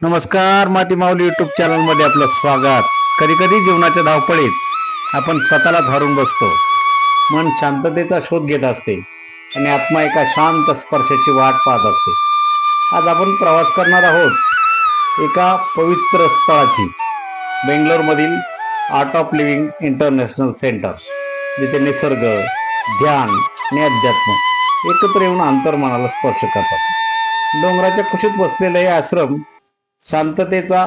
नमस्कार, माती माऊली यूट्यूब चॅनलमध्ये आपलं स्वागत. कधी कधी जीवनाच्या धावपळीत आपण स्वतःलाच हरून बसतो. मन शांततेचा शोध घेत असते आणि आत्मा एका शांत स्पर्शाची वाट पाहत असते. आज आपण प्रवास करणार आहोत एका पवित्र स्थळाची, बेंगलोरमधील art of living international centre, जिथे निसर्ग, ध्यान आणि अध्यात्म एकत्र येऊन अंतर्मनाला स्पर्श करतात. डोंगराच्या कुशीत बसलेला हे आश्रम शांततेचा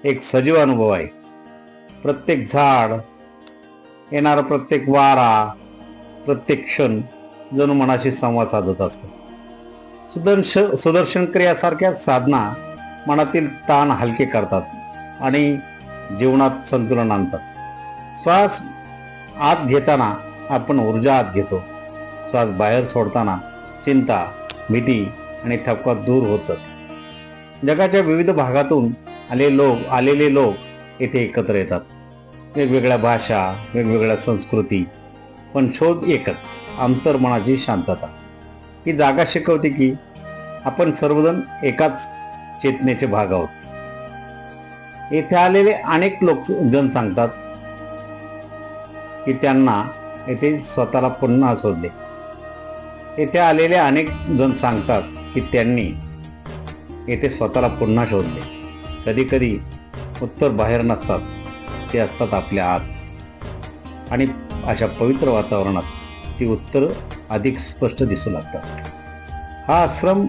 एक सजीव अनुभव आहे. प्रत्येक झाड, येणारा प्रत्येक वारा, प्रत्येक क्षण जणू मनाशी संवाद साधत असतो. सुदर्शन क्रियासारख्या साधना मनातील ताण हलके करतात आणि जीवनात संतुलन आणतात. श्वास आत घेताना आपण ऊर्जा आत घेतो. श्वास बाहेर सोडताना चिंता, भीती आणि थकवा दूर होत जातो. जगाच्या विविध भागातून आलेले लोक येथे एकत्र येतात. वेगवेगळ्या भाषा, वेगवेगळ्या संस्कृती, पण शोध एकच, अंतर्मनाची शांतता. ही जागा शिकवते की आपण सर्वजण एकाच चेतनेचे भाग आहोत. येथे आलेले अनेक जण सांगतात की त्यांना येथे स्वतःला पुन्हा शोधले. येथे आलेले अनेक जण सांगतात की त्यांनी येथे स्वतःला पुन्हा शोधले. कधी कधी उत्तर बाहेर नसतात, ते असतात आपल्या आत. आणि अशा पवित्र वातावरणात ती उत्तर अधिक स्पष्ट दिसू लागतात. हा आश्रम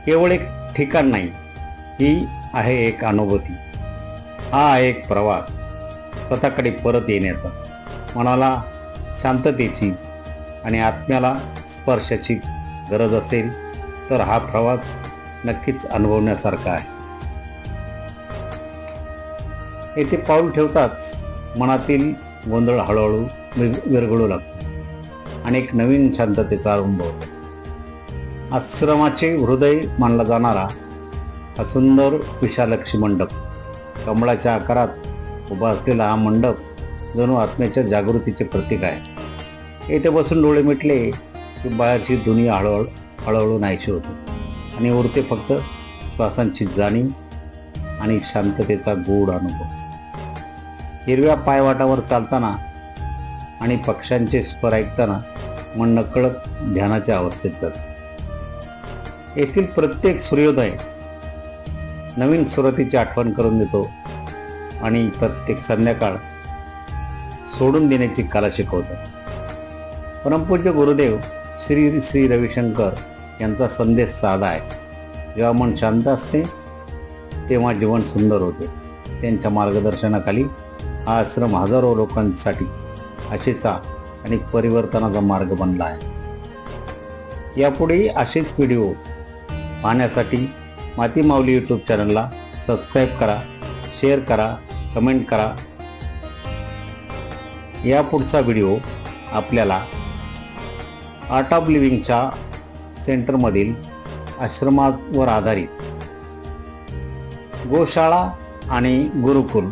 केवळ एक ठिकाण नाही, ही आहे एक अनुभूती. हा आहे एक प्रवास स्वतःकडे परत येण्याचा, मनाला शांततेची आणि आत्म्याला स्पर्शाची गरज असेल तर हा प्रवास नक्कीच अनुभवण्यासारखा आहे. येथे पाऊल ठेवताच मनातील गोंधळ हळूहळू विरघळू लागतो आणि एक नवीन शांततेचा अनुभव होतो. आश्रमाचे हृदय मानला जाणारा हा सुंदर विशालक्षी मंडप, कमळाच्या आकारात उभा असलेला हा मंडप जणू आत्म्याच्या जागृतीचे प्रतीक आहे. येथे बसून डोळे मिटले की बाहेरची दुनिया हळूहळू नाहीशी होते आणि उरते फक्त श्वासांची जाणीव आणि शांततेचा गोड अनुभव. हिरव्या पायवाटावर चालताना आणि पक्ष्यांचे स्वर ऐकताना मन नकळत ध्यानाच्या अवस्थेत जाते. येथील प्रत्येक सूर्योदय नवीन सुरुवातीची आठवण करून देतो आणि प्रत्येक संध्याकाळ सोडून देण्याची कला शिकवतो. परमपूज्य गुरुदेव श्री श्री रविशंकर यांचा संदेश साधा आहे. जेव्हा मन शांत असते तेव्हा जीवन सुंदर होते. त्यांच्या मार्गदर्शनाखाली हा आश्रम हजारो लोकांसाठी आशेचा आणि परिवर्तनाचा मार्ग बनला आहे. यापुढेही असेच व्हिडिओ पाहण्यासाठी माती माऊली यूट्यूब चॅनलला सबस्क्राईब करा, शेअर करा, कमेंट करा. यापुढचा व्हिडिओ आपल्याला आर्ट ऑफ लिव्हिंगच्या सेंटरमधील आश्रमावर आधारित गोशाळा आणि गुरुकुल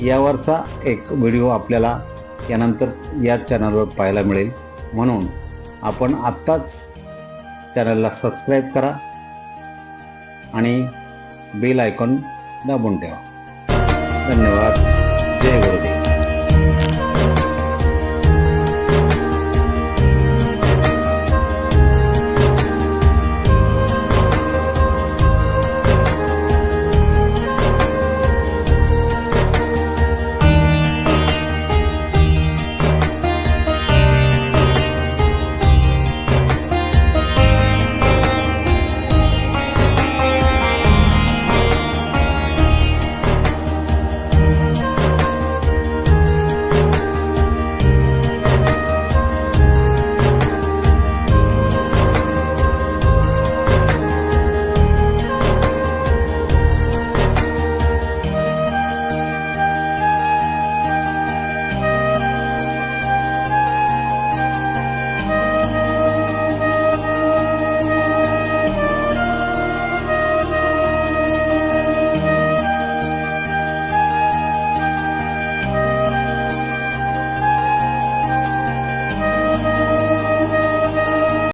यावरचा एक व्हिडिओ आपल्याला यानंतर या चॅनलवर पाहायला मिळेल. म्हणून आपण आत्ताच चॅनलला सबस्क्राईब करा आणि बेल आयकॉन दाबून ठेवा. धन्यवाद. जय गुरुदेव.